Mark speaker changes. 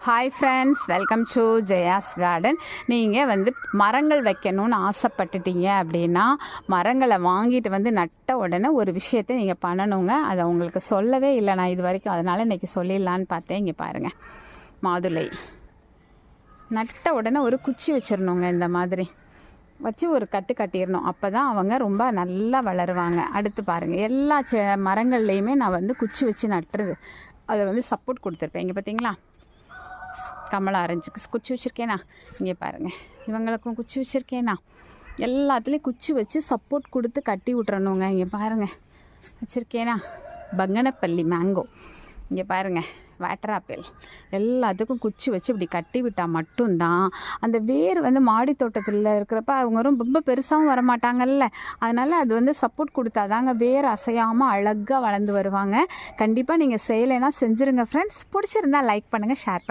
Speaker 1: Hi friends, welcome to Jaya's garden. நீங்கள் வந்து மரங்கள் வைக்கணும்னு ஆசைப்பட்டுட்டீங்க அப்படின்னா மரங்களை வாங்கிட்டு வந்து நட்ட உடனே ஒரு விஷயத்தை நீங்கள் பண்ணணுங்க. அதை உங்களுக்கு சொல்லவே இல்லை நான் இது வரைக்கும், அதனால் இன்றைக்கி சொல்லிடலான்னு பார்த்தேன். இங்கே பாருங்கள், மாதுளை நட்ட உடனே ஒரு குச்சி வச்சிடணுங்க. இந்த மாதிரி வச்சு ஒரு கட்டு கட்டிடணும். அப்போ தான் அவங்க ரொம்ப நல்லா வளருவாங்க. அடுத்து பாருங்கள், எல்லா மரங்கள்லேயுமே நான் வந்து குச்சி வச்சு நட்டுறது, அதை வந்து சப்போர்ட் கொடுத்துருப்பேன். இங்கே பார்த்தீங்களா, கமலா ஆரஞ்சுக்கு குச்சி வச்சுருக்கேனா, இங்கே பாருங்கள், இவங்களுக்கும் குச்சி வச்சுருக்கேனா, எல்லாத்துலேயும் குச்சி வச்சு சப்போர்ட் கொடுத்து கட்டி விட்றணுங்க. இங்கே பாருங்கள் வச்சுருக்கேனா, பங்கனப்பள்ளி மேங்கோ, இங்கே பாருங்கள் வாட்டர் ஆப்பிள், எல்லாத்துக்கும் குச்சி வச்சு இப்படி கட்டி விட்டால் மட்டும்தான் அந்த வேர் வந்து மாடி தோட்டத்தில் இருக்கிறப்ப அவங்க ரொம்ப பெருசாகவும் வரமாட்டாங்கல்ல, அதனால் அது வந்து சப்போர்ட் கொடுத்தாதாங்க வேர் அசையாமல் அழகாக வளர்ந்து வருவாங்க. கண்டிப்பாக நீங்கள் செய்யலைன்னா செஞ்சுருங்க ஃப்ரெண்ட்ஸ். பிடிச்சிருந்தா லைக் பண்ணுங்கள், ஷேர் பண்ணுங்கள்.